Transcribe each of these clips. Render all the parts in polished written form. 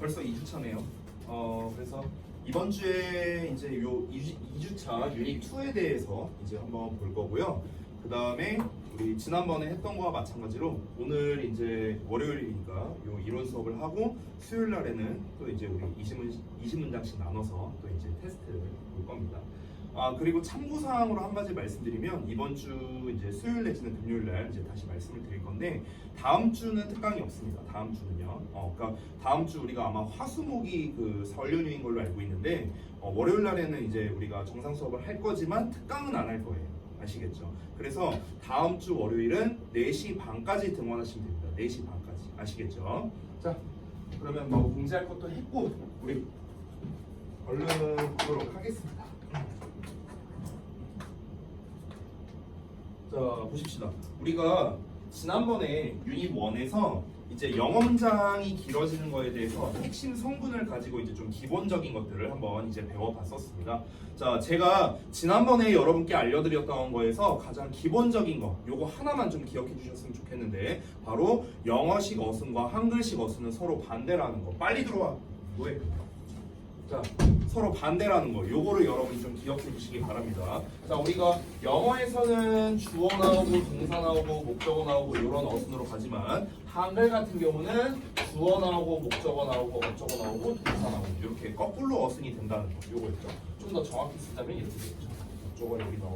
벌써 2주차네요. 그래서 이번 주에 이제 요 2주차 유닛 2에 대해서 이제 한번 볼 거고요. 그 다음에 우리 지난번에 했던 거와 마찬가지로 오늘 이제 월요일이니까 요 이론 수업을 하고 수요일 날에는 또 이제 우리 20문장씩 나눠서 또 이제 테스트를 볼 겁니다. 그리고 참고 사항으로 한 가지 말씀드리면 이번 주 이제 수요일 내지는 금요일 날 이제 다시 말씀을 드릴 건데 다음 주는 특강이 없습니다. 다음 주는요. 그러니까 다음 주 우리가 아마 화수목이 그 설 연휴인 걸로 알고 있는데 월요일 날에는 이제 우리가 정상 수업을 할 거지만 특강은 안 할 거예요. 아시겠죠? 그래서 다음 주 월요일은 4시 반까지 등원하시면 됩니다. 4시 반까지. 아시겠죠? 자, 그러면 뭐 공지할 것도 했고 우리 얼른 보도록 하겠습니다. 자, 보십시다. 우리가 지난번에 유닛 1에서 이제 영어 문장이 길어지는 거에 대해서 핵심 성분을 가지고 이제 좀 기본적인 것들을 한번 이제 배워봤었습니다. 자, 제가 지난번에 여러분께 알려드렸던 거에서 가장 기본적인 거 요거 하나만 좀 기억해 주셨으면 좋겠는데 바로 영어식 어순과 한글식 어순은 서로 반대라는 거. 빨리 들어와. 뭐해? 자, 서로 반대라는 거 요거를 여러분이 좀 기억해 주시기 바랍니다. 자, 우리가 영어에서는 주어 나오고 동사 나오고 목적어 나오고 이런 어순으로 가지만 한글 같은 경우는 주어 나오고 목적어 나오고 어쩌고 나오고 동사 나오고 이렇게 거꾸로 어순이 된다는 거 요거였죠. 좀 더 정확히 쓰자면 이렇게 되겠죠. 목적어 여기 나오고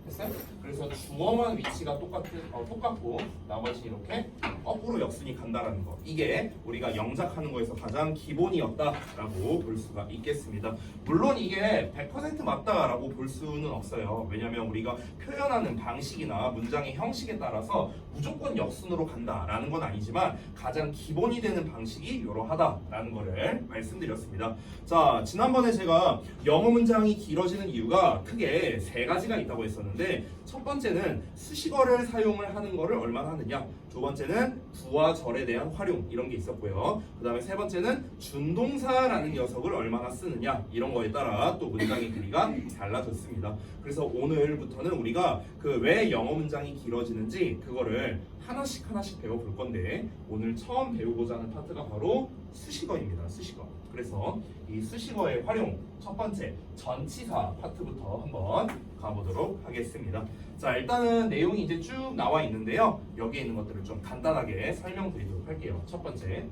됐어요? 그래서 주어만 위치가 똑같고 나머지 이렇게 거꾸로 역순이 간다라는 거 이게 우리가 영작하는 거에서 가장 기본이었다라고 볼 수가 있겠습니다. 물론 이게 100% 맞다라고 볼 수는 없어요. 왜냐하면 우리가 표현하는 방식이나 문장의 형식에 따라서 무조건 역순으로 간다라는 건 아니지만 가장 기본이 되는 방식이 이러하다라는 거를 말씀드렸습니다. 자, 지난번에 제가 영어 문장이 길어지는 이유가 크게 3가지가 있다고 했었는데 첫 번째는 수식어를 사용을 하는 거를 얼마나 하느냐, 두 번째는 부와 절에 대한 활용 이런 게 있었고요. 그 다음에 세 번째는 준동사라는 녀석을 얼마나 쓰느냐 이런 거에 따라 또 문장의 길이가 달라졌습니다. 그래서 오늘부터는 우리가 그 왜 영어 문장이 길어지는지 그거를 하나씩 배워볼 건데 오늘 처음 배우고자 하는 파트가 바로 수식어입니다. 수식어. 그래서 이 수식어의 활용 첫 번째 전치사 파트부터 한번 가보도록 하겠습니다. 자, 일단은 내용이 이제 쭉 나와 있는데요. 여기에 있는 것들을 좀 간단하게 설명드리도록 할게요. 첫 번째,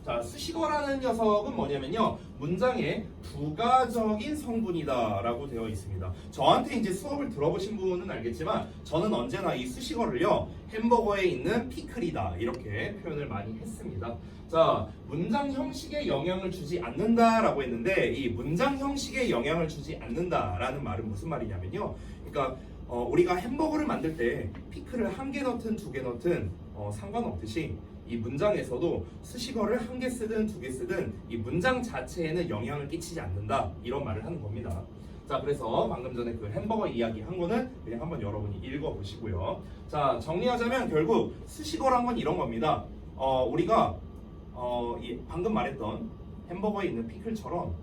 자, 수식어라는 녀석은 뭐냐면요, 문장의 부가적인 성분이다라고 되어 있습니다. 저한테 이제 수업을 들어보신 분은 알겠지만 저는 언제나 이 수식어를요 햄버거에 있는 피클이다 이렇게 표현을 많이 했습니다. 자, 문장 형식에 영향을 주지 않는다라고 했는데 이 문장 형식에 영향을 주지 않는다라는 말은 무슨 말이냐면요, 그러니까 우리가 햄버거를 만들 때 피클을 1개 넣든 2개 넣든 상관없듯이 이 문장에서도 수식어를 1개 쓰든 2개 쓰든 이 문장 자체에는 영향을 끼치지 않는다 이런 말을 하는 겁니다. 자, 그래서 방금 전에 그 햄버거 이야기 한 거는 그냥 한번 여러분이 읽어보시고요. 자, 정리하자면 결국 수식어란 건 이런 겁니다. 우리가 방금 말했던 햄버거에 있는 피클처럼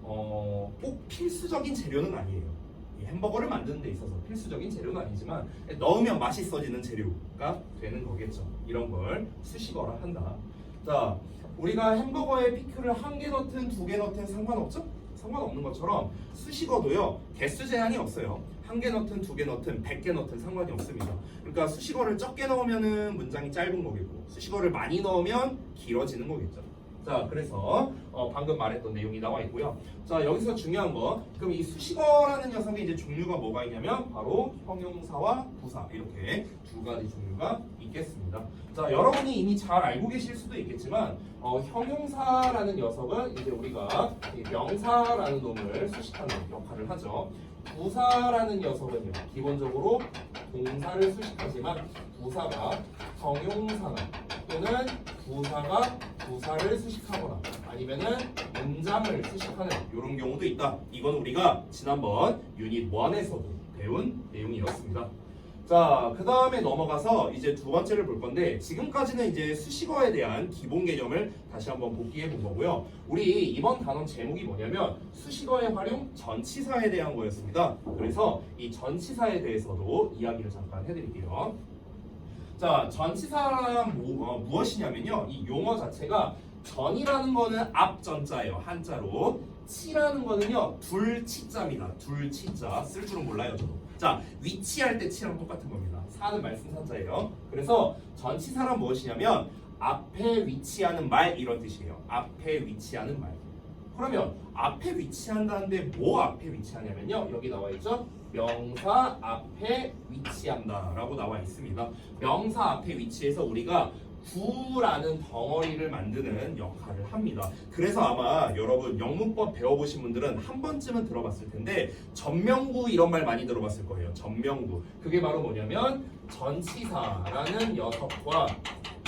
꼭 필수적인 재료는 아니에요. 햄버거를 만드는 데 있어서 필수적인 재료는 아니지만 넣으면 맛있어지는 재료가 되는 거겠죠. 이런 걸 수식어라 한다. 자, 우리가 햄버거에 피클을 1개 넣든 2개 넣든 상관없죠? 상관없는 것처럼 수식어도요 개수 제한이 없어요. 1개 넣든 2개 넣든 100개 넣든 상관이 없습니다. 그러니까 수식어를 적게 넣으면 문장이 짧은 거겠고 수식어를 많이 넣으면 길어지는 거겠죠. 자, 그래서 방금 말했던 내용이 나와 있고요. 자, 여기서 중요한 거, 그럼 이 수식어라는 녀석의 이제 종류가 뭐가 있냐면 바로 형용사와 부사 이렇게 2가지 종류가 있겠습니다. 자, 여러분이 이미 잘 알고 계실 수도 있겠지만 형용사라는 녀석은 이제 우리가 명사라는 놈을 수식하는 역할을 하죠. 부사라는 녀석은요 기본적으로 동사를 수식하지만 부사가 형용사나 또는 부사가 부사를 수식하거나 아니면은 문장을 수식하는 이런 경우도 있다. 이건 우리가 지난번 유닛 1에서도 배운 내용이었습니다. 자, 그 다음에 넘어가서 이제 두 번째를 볼 건데 지금까지는 이제 수식어에 대한 기본 개념을 다시 한번 복기해 본 거고요. 우리 이번 단원 제목이 뭐냐면 수식어의 활용 전치사에 대한 거였습니다. 그래서 이 전치사에 대해서도 이야기를 잠깐 해드릴게요. 자, 전치사란 무엇이냐면요, 이 용어 자체가 전이라는 거는 앞전자예요. 한자로. 치라는 거는요. 둘치자입니다. 둘치자. 쓸 줄은 몰라요, 저도. 자, 위치할 때 치랑 똑같은 겁니다. 사는 말씀산자예요. 그래서 전치사란 무엇이냐면 앞에 위치하는 말 이런 뜻이에요. 앞에 위치하는 말. 그러면 앞에 위치한다는데 뭐 앞에 위치하냐면요. 여기 나와 있죠. 명사 앞에 위치한다 라고 나와 있습니다. 명사 앞에 위치해서 우리가 구라는 덩어리를 만드는 역할을 합니다. 그래서 아마 여러분 영문법 배워보신 분들은 한 번쯤은 들어봤을 텐데 전명구 이런 말 많이 들어봤을 거예요. 전명구. 그게 바로 뭐냐면 전치사라는 녀석과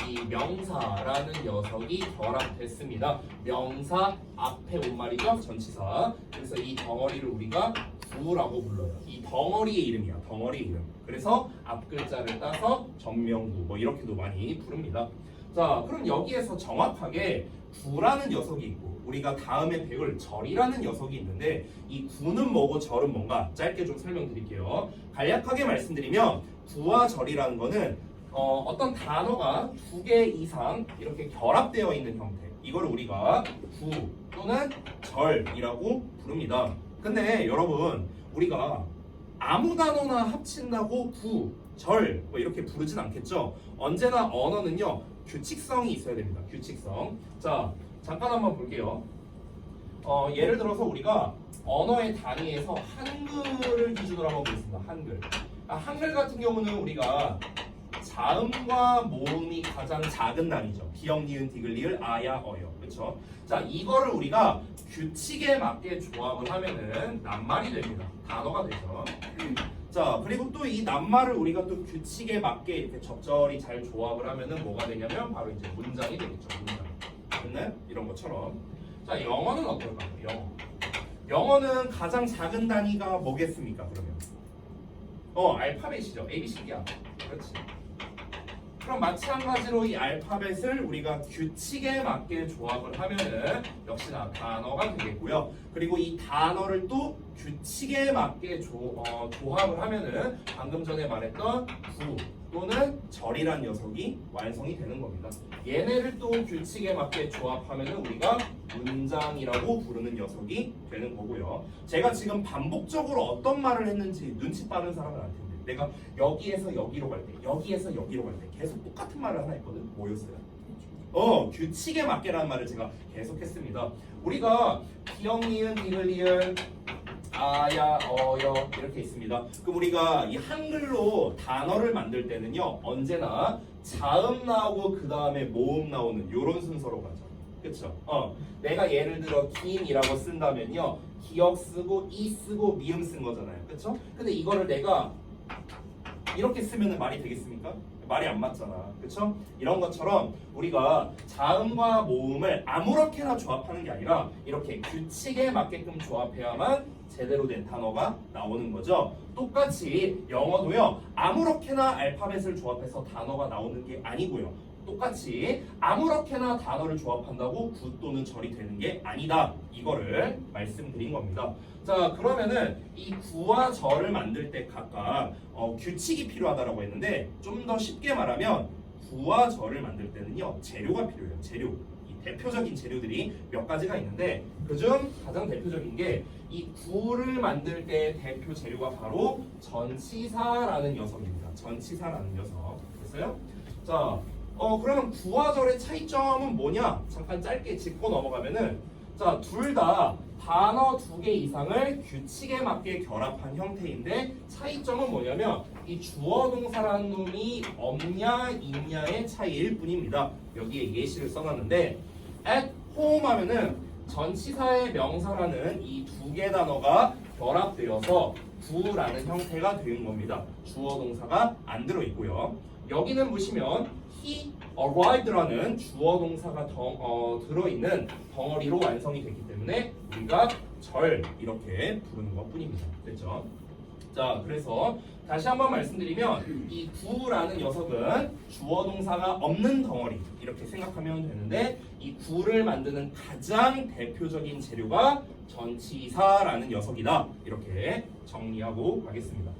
이 명사라는 녀석이 결합됐습니다. 명사 앞에 온 말이죠. 전치사. 그래서 이 덩어리를 우리가 구라고 불러요. 이 덩어리의 이름이야. 덩어리의 이름. 그래서 앞글자를 따서 전명구 뭐 이렇게도 많이 부릅니다. 자, 그럼 여기에서 정확하게 구라는 녀석이 있고 우리가 다음에 배울 절이라는 녀석이 있는데 이 구는 뭐고 절은 뭔가 짧게 좀 설명드릴게요. 간략하게 말씀드리면 구와 절이라는 거는 어떤 단어가 두 개 이상 이렇게 결합되어 있는 형태. 이걸 우리가 구 또는 절이라고 부릅니다. 근데 여러분 우리가 아무 단어나 합친다고 구, 절 뭐 이렇게 부르진 않겠죠. 언제나 언어는요 규칙성이 있어야 됩니다. 규칙성. 자, 잠깐 한번 볼게요. 예를 들어서 우리가 언어의 단위에서 한글을 기준으로 한번 보겠습니다. 한글. 한글 같은 경우는 우리가 자음과 모음이 가장 작은 단위죠. 기역, 니은, 디귿, 리을, 아야, 어여. 그렇죠? 자, 이거를 우리가 규칙에 맞게 조합을 하면은 낱말이 됩니다. 단어가 되죠. 자, 그리고 또 이 낱말을 우리가 또 규칙에 맞게 이렇게 적절히 잘 조합을 하면은 뭐가 되냐면 바로 이제 문장이 되겠죠. 문장. 됐나요? 이런 것처럼. 자, 영어는 어떨까요? 영어. 영어는 가장 작은 단위가 뭐겠습니까? 그러면 알파벳이죠. ABCD야. 그렇지. 그럼 마찬가지로 이 알파벳을 우리가 규칙에 맞게 조합을 하면은 역시나 단어가 되겠고요. 그리고 이 단어를 또 규칙에 맞게 조합을 하면은 방금 전에 말했던 구 또는 절이란 녀석이 완성이 되는 겁니다. 얘네를 또 규칙에 맞게 조합하면은 우리가 문장이라고 부르는 녀석이 되는 거고요. 제가 지금 반복적으로 어떤 말을 했는지 눈치 빠른 사람은 알 텐데 내가 여기에서 여기로 갈 때, 여기에서 여기로 갈 때 계속 똑같은 말을 하나 했거든. 뭐였어요? 규칙에 맞게라는 말을 제가 계속 했습니다. 우리가 기역, 니은, 디귿, 리을, 아야, 어여 이렇게 있습니다. 그럼 우리가 이 한글로 단어를 만들 때는요 언제나 자음 나오고 그 다음에 모음 나오는 이런 순서로 가죠. 그쵸? 내가 예를 들어 긴이라고 쓴다면요 기역 쓰고 이 쓰고 미음 쓴 거잖아요. 그쵸? 근데 이거를 내가 이렇게 쓰면 말이 되겠습니까? 말이 안 맞잖아. 그쵸? 이런 것처럼 우리가 자음과 모음을 아무렇게나 조합하는 게 아니라 이렇게 규칙에 맞게끔 조합해야만 제대로 된 단어가 나오는 거죠. 똑같이 영어도요 아무렇게나 알파벳을 조합해서 단어가 나오는 게 아니고요. 똑같이 아무렇게나 단어를 조합한다고 구 또는 절이 되는 게 아니다. 이거를 말씀드린 겁니다. 자, 그러면은 이 구와 절을 만들 때 각각 규칙이 필요하다라고 했는데 좀 더 쉽게 말하면 구와 절을 만들 때는요 재료가 필요해요. 재료. 이 대표적인 재료들이 몇 가지가 있는데 그중 가장 대표적인 게 이 구를 만들 때 대표 재료가 바로 전치사라는 녀석입니다. 전치사라는 녀석. 됐어요? 자, 그러면 구와 절의 차이점은 뭐냐? 잠깐 짧게 짚고 넘어가면은 자, 둘 다 단어 2개 이상을 규칙에 맞게 결합한 형태인데 차이점은 뭐냐면 이 주어 동사라는 놈이 없냐 있냐의 차이일 뿐입니다. 여기에 예시를 써놨는데 at home 하면은 전치사의 명사라는 이 2개 단어가 결합되어서 구라는 형태가 되는 겁니다. 주어 동사가 안 들어있고요. 여기는 보시면 he arrived라는 주어 동사가 들어있는 덩어리로 완성이 됐기 때문에 우리가 절 이렇게 부르는 것 뿐입니다. 됐죠? 자, 그래서 다시 한번 말씀드리면 이 구라는 녀석은 주어 동사가 없는 덩어리 이렇게 생각하면 되는데 이 구를 만드는 가장 대표적인 재료가 전치사라는 녀석이다. 이렇게 정리하고 가겠습니다.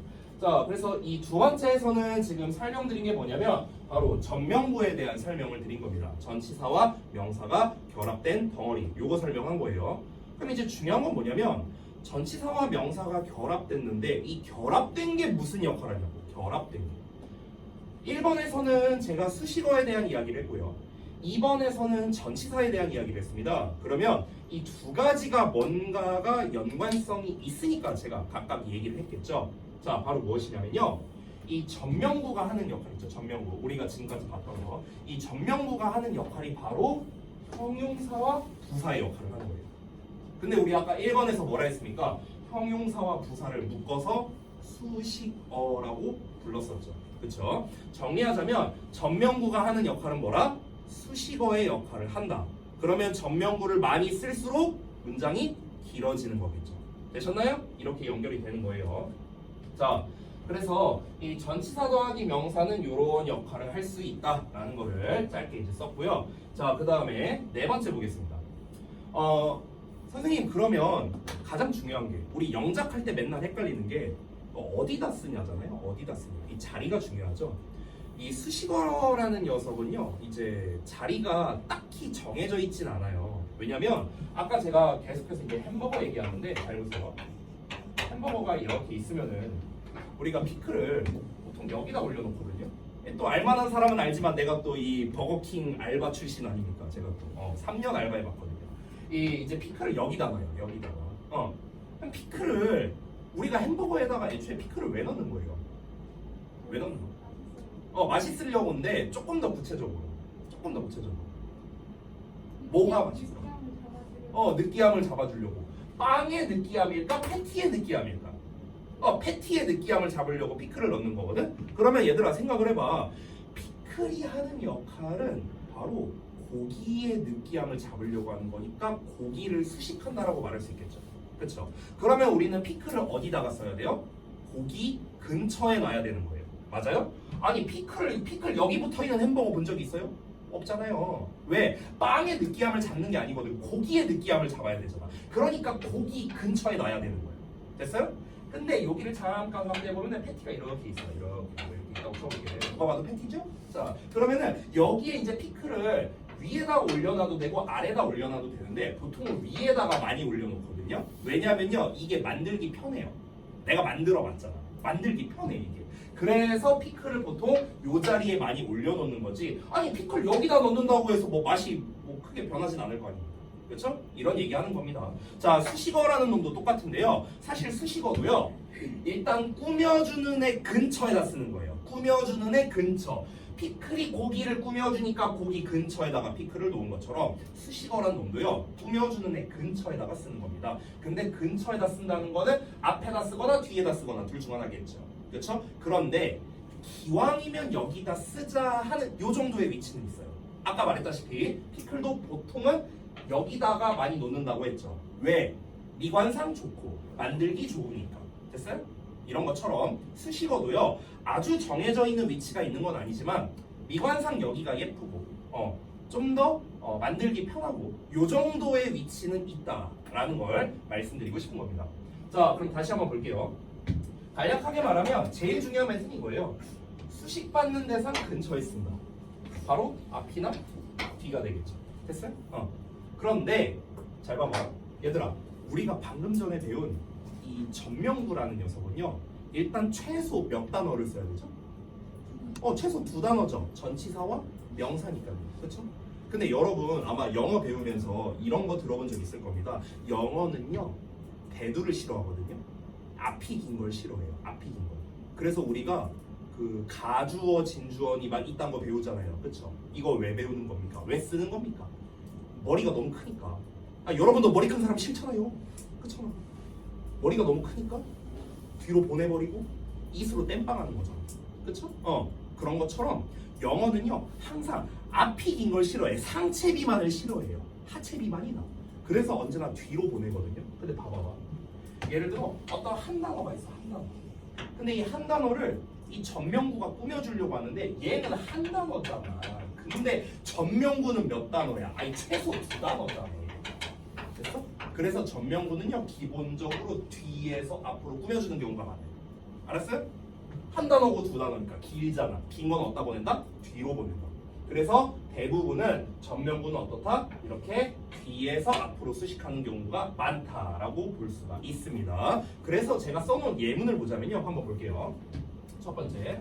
자, 그래서 이 두 번째에서는 지금 설명드린 게 뭐냐면 바로 전명구에 대한 설명을 드린 겁니다. 전치사와 명사가 결합된 덩어리. 요거 설명한 거예요. 그럼 이제 중요한 건 뭐냐면 전치사와 명사가 결합됐는데 이 결합된 게 무슨 역할을 하냐고. 결합된 게. 1번에서는 제가 수식어에 대한 이야기를 했고요. 2번에서는 전치사에 대한 이야기를 했습니다. 그러면 이 두 가지가 뭔가가 연관성이 있으니까 제가 각각 얘기를 했겠죠. 자, 바로 무엇이냐면요. 이 전명구가 하는 역할 있죠. 전명구. 우리가 지금까지 봤던 거. 이 전명구가 하는 역할이 바로 형용사와 부사의 역할을 하는 거예요. 근데 우리 아까 1번에서 뭐라 했습니까? 형용사와 부사를 묶어서 수식어라고 불렀었죠. 그렇죠? 정리하자면 전명구가 하는 역할은 뭐라? 수식어의 역할을 한다. 그러면 전명구를 많이 쓸수록 문장이 길어지는 거겠죠. 되셨나요? 이렇게 연결이 되는 거예요. 자, 그래서 이 전치사 더하기 명사는 이런 역할을 할 수 있다라는 거를 짧게 이제 썼고요. 자, 그 다음에 네 번째 보겠습니다. 선생님, 그러면 가장 중요한 게 우리 영작할 때 맨날 헷갈리는 게 어디다 쓰냐잖아요. 어디다 쓰냐. 이 자리가 중요하죠. 이 수식어라는 녀석은요, 이제 자리가 딱히 정해져 있진 않아요. 왜냐면 아까 제가 계속해서 이제 햄버거 얘기하는데 잘 보세요. 햄버거가 이렇게 있으면은 우리가 피클을 보통 여기다 올려놓거든요. 또 알만한 사람은 알지만 내가 또 이 버거킹 알바 출신 아닙니까? 제가 또 3년 알바해봤거든요. 이제 피클을 여기다 놔요. 여기다가. 그럼 피클을 우리가 햄버거에다가 애초에 피클을 왜 넣는 거예요? 왜 넣는 거? 맛있으려고인데 조금 더 구체적으로. 조금 더 구체적으로. 뭐가 맛있어? 느끼함을 잡아주려고. 빵의 느끼함일까? 패티의 느끼함일까? 패티의 느끼함을 잡으려고 피클을 넣는 거거든? 그러면 얘들아 생각을 해봐. 피클이 하는 역할은 바로 고기의 느끼함을 잡으려고 하는 거니까 고기를 수식한다라고 말할 수 있겠죠. 그렇죠? 그러면 우리는 피클을 어디다가 써야 돼요? 고기 근처에 놔야 되는 거예요. 맞아요? 아니 피클 여기 붙어있는 햄버거 본 적 있어요? 없잖아요. 왜? 빵의 느끼함을 잡는 게 아니거든. 고기의 느끼함을 잡아야 되잖아. 그러니까 고기 근처에 놔야 되는 거예요. 됐어요? 근데 여기를 잠깐 확대해보면 패티가 이렇게 있어요. 이렇게 있다고 쳐볼게요. 누가 봐도 패티죠? 자, 그러면은 여기에 이제 피클을 위에다 올려놔도 되고 아래다 올려놔도 되는데 보통은 위에다가 많이 올려놓거든요. 왜냐면요, 이게 만들기 편해요. 내가 만들어봤잖아. 만들기 편해 이게. 그래서 피클을 보통 요 자리에 많이 올려놓는 거지. 아니 피클 여기다 넣는다고 해서 뭐 맛이 뭐 크게 변하진 않을 거 아닙니까? 그렇죠? 이런 얘기하는 겁니다. 자, 수식어라는 놈도 똑같은데요. 사실 수식어도요. 일단 꾸며주는 애 근처에다 쓰는 거예요. 꾸며주는 애 근처. 피클이 고기를 꾸며주니까 고기 근처에다가 피클을 놓은 것처럼 수식어라는 놈도요. 꾸며주는 애 근처에다가 쓰는 겁니다. 근데 근처에다 쓴다는 거는 앞에다 쓰거나 뒤에다 쓰거나 둘 중 하나겠죠. 그렇죠? 그런데 기왕이면 여기다 쓰자 하는 요 정도의 위치는 있어요. 아까 말했다시피 피클도 보통은 여기다가 많이 놓는다고 했죠. 왜? 미관상 좋고 만들기 좋으니까. 됐어요? 이런 것처럼 수식어도요. 아주 정해져 있는 위치가 있는 건 아니지만 미관상 여기가 예쁘고 좀 더 만들기 편하고 요 정도의 위치는 있다라는 걸 말씀드리고 싶은 겁니다. 자, 그럼 다시 한번 볼게요. 간략하게 말하면 제일 중요한 멘트는 이거예요. 수식받는 대상 근처에 쓴다. 바로 앞이나 뒤가 되겠죠. 됐어요? 그런데 잘 봐봐. 얘들아, 우리가 방금 전에 배운 이 전명구라는 녀석은요. 일단 최소 몇 단어를 써야 되죠? 최소 2단어죠. 전치사와 명사니까요. 그렇죠? 근데 여러분 아마 영어 배우면서 이런 거 들어본 적 있을 겁니다. 영어는요. 대두를 싫어하거든요. 앞이 긴 걸 싫어해요. 앞이 긴 거. 그래서 우리가 그 가주어, 진주어니 막 이딴 거 배우잖아요. 그렇죠? 이거 왜 배우는 겁니까? 왜 쓰는 겁니까? 머리가 너무 크니까. 여러분도 머리 큰 사람 싫잖아요. 그렇죠? 머리가 너무 크니까 뒤로 보내버리고 이스로 땜빵하는 거죠. 그렇죠? 그런 것처럼 영어는요 항상 앞이 긴 걸 싫어해. 상체 비만을 싫어해요. 하체 비만이 나. 그래서 언제나 뒤로 보내거든요. 근데 봐봐봐. 예를 들어 어떤 한 단어가 있어. 한 단어. 근데 이 한 단어를 이 전명구가 꾸며주려고 하는데 얘는 한 단어잖아. 근데 전명구는 몇 단어야? 아니 최소 2단어잖아. 됐어? 그래서 전명구는요 기본적으로 뒤에서 앞으로 꾸며주는 경우가 많아요. 알았어요? 한 단어고 두 단어니까 길잖아. 긴 건 어디다 보낸다? 뒤로 보낸다. 그래서 대부분은 전명구는 어떻다? 이렇게 뒤에서 앞으로 수식하는 경우가 많다라고 볼 수가 있습니다. 그래서 제가 써놓은 예문을 보자면요. 한번 볼게요. 첫 번째,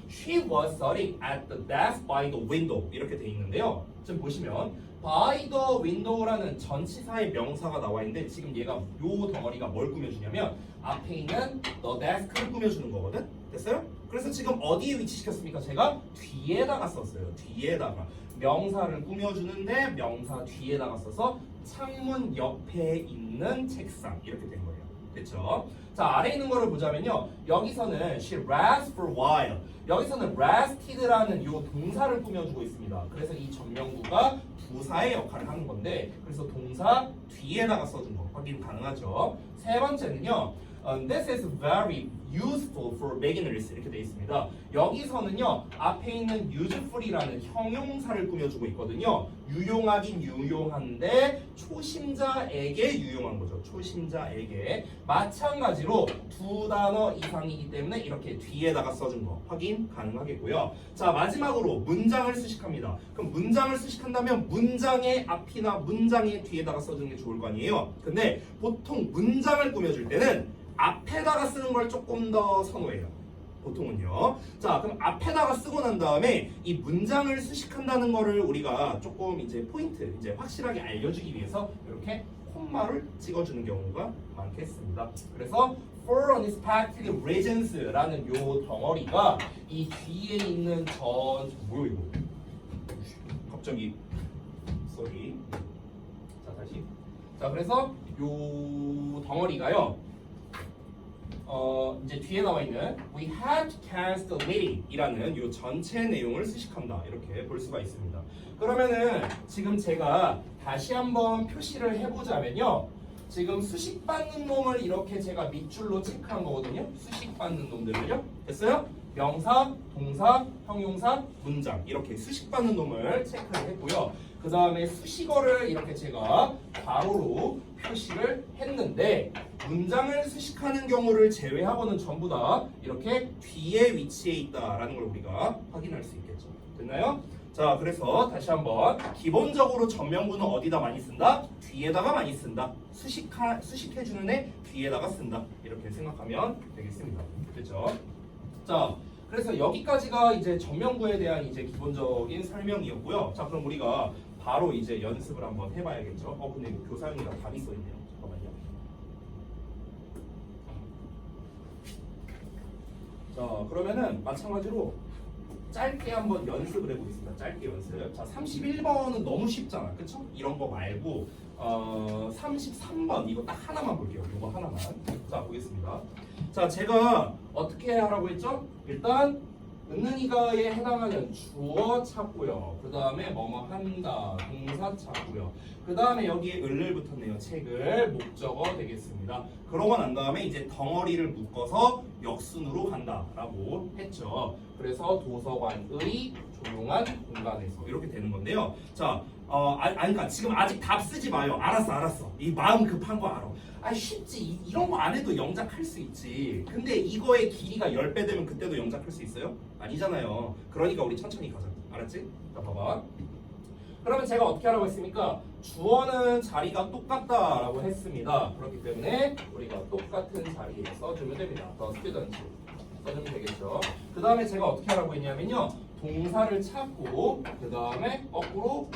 She was sitting at the desk by the window 이렇게 돼 있는데요. 지금 보시면 by the window라는 전치사의 명사가 나와 있는데 지금 얘가 요 덩어리가 뭘 꾸며주냐면 앞에 있는 the desk를 꾸며주는 거거든. 됐어요? 그래서 지금 어디에 위치시켰습니까? 제가 뒤에다가 썼어요. 뒤에다가 명사를 꾸며주는데 명사 뒤에다가 써서 창문 옆에 있는 책상 이렇게 된 거예요. 됐죠? 자, 아래에 있는 거를 보자면요. 여기서는 she rests for a while. 여기서는 rested라는 요 동사를 꾸며주고 있습니다. 그래서 이 전명구가 부사의 역할을 하는 건데 그래서 동사 뒤에다가 써준 거 확인 가능하죠. 세 번째는요. This is very useful for beginners 이렇게 돼 있습니다. 여기서는요 앞에 있는 useful이라는 형용사를 꾸며주고 있거든요. 유용하긴 유용한데 초심자에게 유용한 거죠. 초심자에게 마찬가지로 두 단어 이상이기 때문에 이렇게 뒤에다가 써준 거 확인 가능하겠고요. 자 마지막으로 문장을 수식합니다. 그럼 문장을 수식한다면 문장의 앞이나 문장의 뒤에다가 써주는 게 좋을 거 아니에요. 근데 보통 문장을 꾸며줄 때는 앞에다가 쓰는 걸 조금 더 선호해요. 보통은요. 자, 그럼 앞에다가 쓰고 난 다음에 이 문장을 수식한다는 거를 우리가 조금 이제 포인트, 이제 확실하게 알려주기 위해서 이렇게 콤마를 찍어주는 경우가 많겠습니다. 그래서 for unexpected reasons라는 요 덩어리가 이 뒤에 있는 뭐야 이거? 갑자기 sorry. 자, 다시. 자, 그래서 요 덩어리가요. 이제 뒤에 나와 있는 We had to cancel the meeting 이라는 요 전체 내용을 수식한다 이렇게 볼 수가 있습니다. 그러면은 지금 제가 다시 한번 표시를 해보자면요. 지금 수식받는 놈을 이렇게 제가 밑줄로 체크한 거거든요. 수식받는 놈들을요. 됐어요? 명사, 동사, 형용사, 문장 이렇게 수식받는 놈을 체크를 했고요. 그 다음에 수식어를 이렇게 제가 괄호로 표시를 했는데 문장을 수식하는 경우를 제외하고는 전부 다 이렇게 뒤에 위치해 있다라는 걸 우리가 확인할 수 있겠죠. 됐나요? 자, 그래서 다시 한번 기본적으로 전명구는 어디다 많이 쓴다? 뒤에다가 많이 쓴다. 수식해주는 애 뒤에다가 쓴다. 이렇게 생각하면 되겠습니다. 됐죠? 자, 그래서 여기까지가 이제 전명구에 대한 이제 기본적인 설명이었고요. 자, 그럼 우리가 바로 이제 연습을 한번 해봐야겠죠. 근데 교사용이라 답이 써있네요. 잠깐만요. 자, 그러면은 마찬가지로 짧게 한번 연습을 해보겠습니다. 짧게 연습. 자, 31번은 너무 쉽잖아. 그쵸? 이런 거 말고 33번 이거 딱 하나만 볼게요. 이거 하나만. 자, 보겠습니다. 자, 제가 어떻게 하라고 했죠? 일단 은는이가에 해당하는 주어 찾고요. 그 다음에 뭐뭐 한다 동사 찾고요. 그 다음에 여기에 을을 붙었네요. 책을 목적어 되겠습니다. 그러고 난 다음에 이제 덩어리를 묶어서 역순으로 간다라고 했죠. 그래서 도서관의 조용한 공간에서 이렇게 되는 건데요. 자, 그러니까 지금 아직 답 쓰지 마요. 알았어. 이 마음 급한 거 알아. 쉽지. 이런 거 안 해도 영작할 수 있지. 근데 이거의 길이가 10배 되면 그때도 영작할 수 있어요? 아니잖아요. 그러니까 우리 천천히 가자. 알았지? 자, 봐봐. 그러면 제가 어떻게 하라고 했습니까? 주어는 자리가 똑같다라고 했습니다. 그렇기 때문에 우리가 똑같은 자리에 써주면 됩니다. The student 써주면 되겠죠. 그 다음에 제가 어떻게 하라고 했냐면요. 동사를 찾고 그 다음에 거꾸로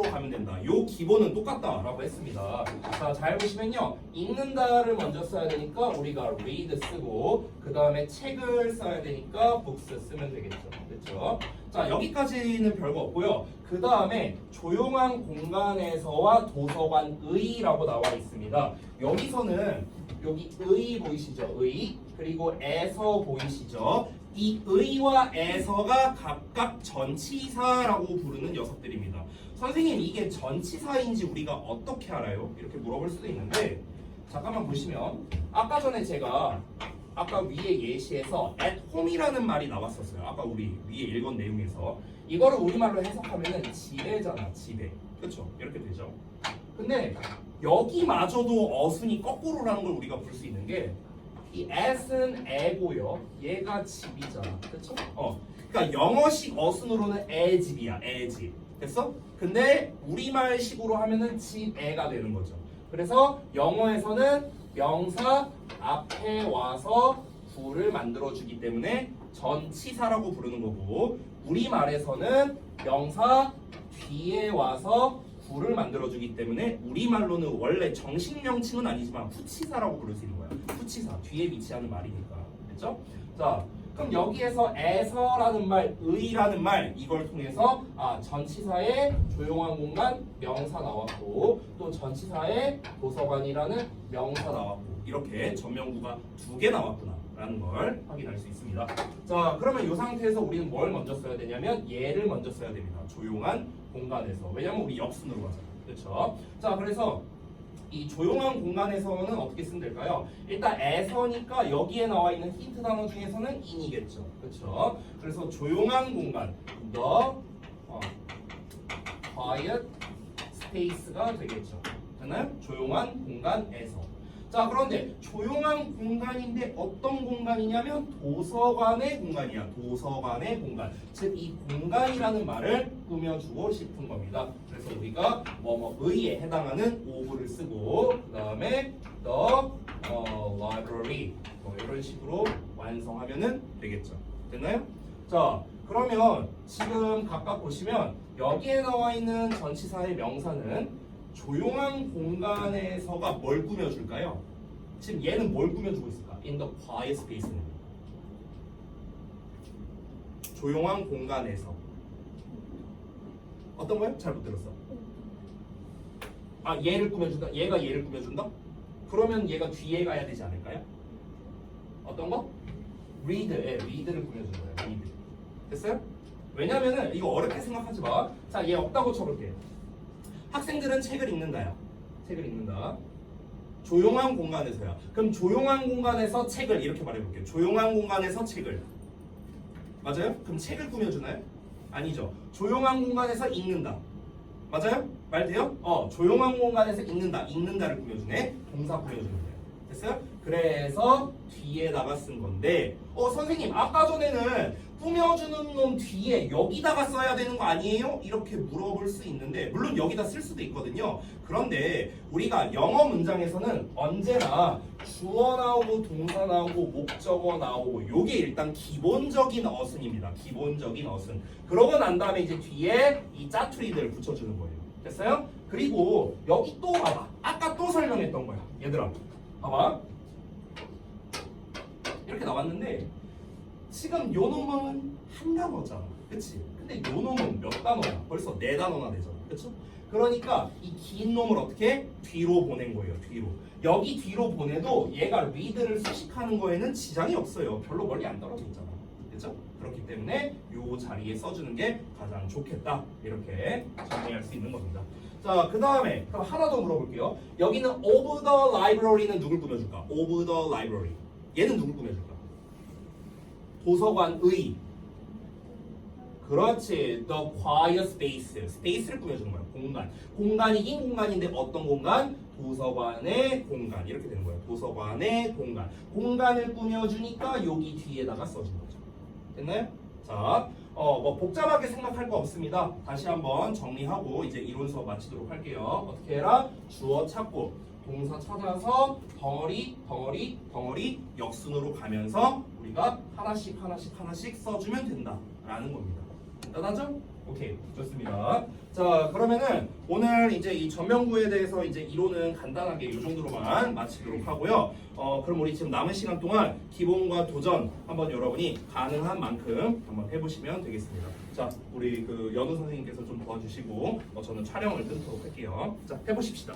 가면 된다. 요 기본은 똑같다라고 했습니다. 자, 잘 보시면요. 읽는다를 먼저 써야 되니까 우리가 read 쓰고 그 다음에 책을 써야 되니까 books 쓰면 되겠죠. 그렇죠? 자, 여기까지는 별거 없고요. 그 다음에 조용한 공간에서와 도서관의라고 나와 있습니다. 여기서는 여기 의 보이시죠? 의 그리고 에서 보이시죠? 이 의와 에서가 각각 전치사라고 부르는 녀석들입니다. 선생님 이게 전치사인지 우리가 어떻게 알아요? 이렇게 물어볼 수도 있는데 잠깐만 보시면 아까 전에 제가 아까 위에 예시에서 at home이라는 말이 나왔었어요. 아까 우리 위에 읽은 내용에서 이거를 우리말로 해석하면은 집에잖아. 집에. 그렇죠? 이렇게 되죠. 근데 여기마저도 어순이 거꾸로라는 걸 우리가 볼 수 있는 게 이 at은 애고요. 얘가 집이잖아. 그쵸? 그러니까 영어식 어순으로는 애 집이야. 애 집. 됐어? 근데 우리말식으로 하면은 집애가 되는 거죠. 그래서 영어에서는 명사 앞에 와서 구를 만들어주기 때문에 전치사라고 부르는 거고, 우리말에서는 명사 뒤에 와서 구를 만들어주기 때문에 우리말로는 원래 정식 명칭은 아니지만 후치사라고 부를 수 있는 거야. 후치사, 뒤에 위치하는 말이니까. 됐죠? 자, 그럼 여기에서 에서라는 말, 의라는 말, 이걸 통해서 전치사의 조용한 공간 명사 나왔고, 또 전치사의 도서관이라는 명사 나왔고, 이렇게 전명구가 2개 나왔구나 라는 걸 확인할 수 있습니다. 자, 그러면 이 상태에서 우리는 뭘 먼저 써야 되냐면 얘를 먼저 써야 됩니다. 조용한 공간에서. 왜냐면 우리 역순으로 가잖아. 그렇죠? 자, 그래서 이 조용한 공간에서는 어떻게 쓰면 될까요? 일단 에서니까 여기에 나와 있는 힌트 단어 중에서는 in이겠죠. 그렇죠? 그래서 조용한 공간, the quiet space가 되겠죠. 됐나요? 조용한 공간에서. 자, 그런데 조용한 공간인데 어떤 공간이냐면 도서관의 공간이야. 도서관의 공간. 즉 이 공간이라는 말을 꾸며주고 싶은 겁니다. 그래서 우리가 뭐뭐의에 해당하는 of를 쓰고 그 다음에 the library 이런 식으로 완성하면은 되겠죠. 됐나요? 자, 그러면 지금 각각 보시면 여기에 나와 있는 전치사의 명사는 조용한 공간에서가 뭘 꾸며줄까요? 지금 얘는 뭘 꾸며주고 있을까? In the quiet space는 조용한 공간에서 어떤 거요? 잘 못 들었어. 얘를 꾸며준다? 얘가 얘를 꾸며준다? 그러면 얘가 뒤에 가야 되지 않을까요? 어떤 거? read를 꾸며주는 거예요. read. 됐어요? 왜냐면은 이거 어렵게 생각하지 마. 자, 얘 없다고 쳐볼게. 학생들은 책을 읽는다요. 책을 읽는다. 조용한 공간에서야. 그럼 조용한 공간에서 책을 이렇게 말해볼게요. 조용한 공간에서 책을. 맞아요? 그럼 책을 꾸며주나요? 아니죠. 조용한 공간에서 읽는다. 맞아요? 말 돼요? 조용한 공간에서 읽는다. 읽는다를 꾸며주네. 동사 꾸며주는 거예요. 됐어요? 그래서 뒤에다가 쓴 건데 선생님 아까 전에는 꾸며주는 놈 뒤에 여기다가 써야 되는 거 아니에요? 이렇게 물어볼 수 있는데 물론 여기다 쓸 수도 있거든요. 그런데 우리가 영어 문장에서는 언제나 주어 나오고 동사 나오고 목적어 나오고 요게 일단 기본적인 어순입니다. 기본적인 어순. 그러고 난 다음에 이제 뒤에 이 짜투리들 붙여주는 거예요. 됐어요? 그리고 여기 또 봐봐. 아까 또 설명했던 거야. 얘들아 봐봐. 이렇게 나왔는데 지금 요 놈은 한 단어잖아. 그치? 근데 요 놈은 몇 단어야? 벌써 4단어나 되잖아. 그쵸? 그러니까 이 긴 놈을 어떻게? 뒤로 보낸 거예요. 뒤로. 여기 뒤로 보내도 얘가 read를 수식하는 거에는 지장이 없어요. 별로 멀리 안 떨어져 있잖아. 그쵸? 그렇기 때문에 요 자리에 써주는 게 가장 좋겠다. 이렇게 정리할 수 있는 겁니다. 자, 그 다음에 그럼 하나 더 물어볼게요. 여기는 of the library는 누굴 꾸며줄까? of the library. 얘는 누굴 꾸며줄까? 도서관의. 그렇지. The quiet space. space를 꾸며주는 거야. 공간. 공간이긴 공간인데 어떤 공간? 도서관의 공간. 이렇게 되는 거예요. 도서관의 공간. 공간을 꾸며주니까 여기 뒤에다가 써준 거죠. 됐나요? 자, 뭐 복잡하게 생각할 거 없습니다. 다시 한번 정리하고 이제 이론 수업 마치도록 할게요. 어떻게 해라? 주어 찾고 동사 찾아서 덩어리 역순으로 가면서 우리가 하나씩 써주면 된다라는 겁니다. 간단하죠? 오케이, 좋습니다. 자, 그러면은 오늘 이제 이 전명구에 대해서 이제 이론은 간단하게 이 정도로만 마치도록 하고요. 그럼 우리 지금 남은 시간 동안 기본과 도전 한번 여러분이 가능한 만큼 한번 해보시면 되겠습니다. 자, 우리 그 연우 선생님께서 좀 도와주시고 저는 촬영을 끊도록 할게요. 자, 해보십시다.